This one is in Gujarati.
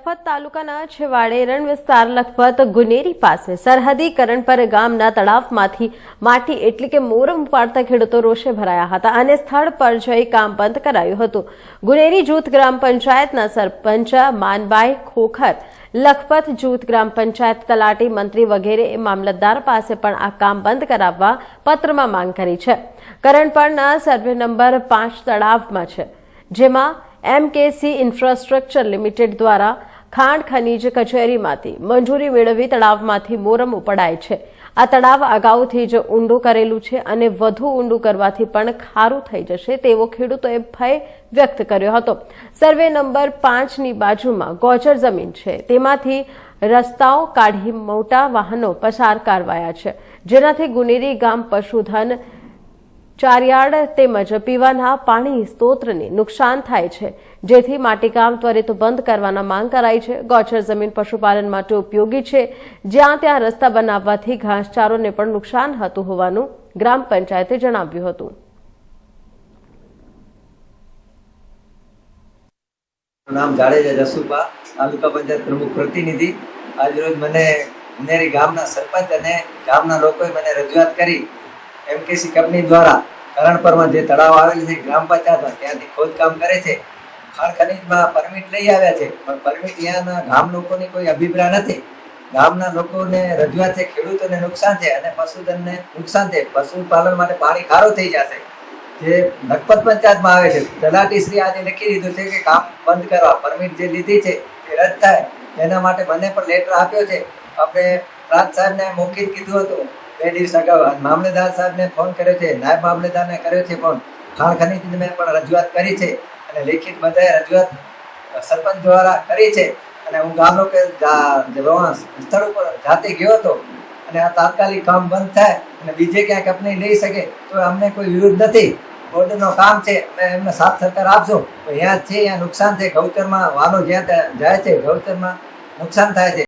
લખપત તાલુકાના છેવાડે રણ વિસ્તાર લખપત ગુનેરી પાસે સરહદી કરણપર ગામના તળાવમાંથી માટી એટલે કે મોરમ ઉપાડતા ખેડૂતો રોષે ભરાયા હતા અને સ્થળ પર જઈ કામ બંધ કરાયું હતું। ગુનેરી જૂથ ગ્રામ પંચાયતના સરપંચ માનબાઈ ખોખર, લખપત જૂથ ગ્રામ પંચાયત તલાટી મંત્રી વગેરે મામલતદાર પાસે પણ આ કામ બંધ કરાવવા પત્રમાં માંગ કરી છે। કરણપરના સર્વે નંબર 5 તળાવમાં છે, જેમાં એમકેસી ઇન્ફ્રાસ્ટ્રક્ચર લિમિટેડ દ્વારા ખાણ ખનીજ કચેરીમાંથી મંજૂરી મેળવી તળાવમાંથી મોરમ ઉપડાય છે। આ તળાવ અગાઉથી જ ઊંડું કરેલું છે અને વધુ ઊંડું કરવાથી પણ ખારું થઈ જશે તેવો ખેડૂતોએ ભય વ્યક્ત કર્યો હતો। સર્વે નંબર 5ની બાજુમાં ગોચર જમીન છે, તેમાંથી રસ્તાઓ કાઢી મોટા વાહનો પસાર કરવાયા છે, જેનાથી ગુનેરી ગામ પશુધન ચારિયાડ તેમજ પીવાના પાણી સ્ત્રોતને નુકસાન થાય છે, જેથી માટીકામ ત્વરિત બંધ કરવાના માંગ કરાઈ છે। ગોચર જમીન પશુપાલન માટે ઉપયોગી છે, જ્યાં ત્યાં રસ્તા બનાવવાથી ઘાસચારોને પણ નુકસાન થતું હોવાનું ગ્રામ પંચાયતે જણાવ્યું હતું। નામ જાડેજા જસુભા, તાલુકા પંચાયત પ્રમુખ પ્રતિનિધિ। આજરોજ મને ગુનેરી ગામના સરપંચ અને ગામના લોકોએ મને રજૂઆત કરી એમકેસી કંપની દ્વારા કરણપરમાં જે તળાવ આવેલ છે ગ્રામ પંચાયતમાં ત્યાંથી ખોદકામ કરે છે, ખાણ ખનીજમાં પરમિટ લઈ આવ્યા છે, પણ પરમિટ ત્યાંના ગામ લોકોની કોઈ અભિપ્રાય નથી। ગામના લોકોને રજૂઆત છે, ખેડૂતોને નુકસાન છે અને પશુધનને નુકસાન છે। પશુપાલન માટે પાણી ખારો થઈ જશે, જે લખપત પંચાયતમાં આવે છે। તલાટી શ્રી આજે લખી દીધું છે કે કામ બંધ કરવા, પરમિટ જે લીધી છે એ રદ થાય, એના માટે મને પણ લેટર આપ્યો છે। આપણે પ્રાંત સાહેબને મૌખિક કીધું હતું 2 દિવસ અગાઉ, મામલેદાર સાહેબને ફોન કર્યો છે, નાયબ મામલેદારને કર્યો છે ફોન, ખાણ ખનીજને મેં પણ રજૂઆત કરી છે અને લેખિત બધાએ રજૂઆત સરપંચ દ્વારા કરી છે। અને હું ગામ લોકો સ્થળ ઉપર જાતે ગયો હતો અને આ તાત્કાલિક કામ બંધ થાય અને બીજે ક્યાંક કંપની લઈ શકે તો અમને કોઈ વિરોધ નથી। બોર્ડરનો કામ છે, અમે એમને સાથ સહકાર આપશો। તો અહીંયા છે, અહીંયા નુકસાન છે, ગૌચરમાં વાલો જ્યાં જાય છે, ગૌચરમાં નુકસાન થાય છે।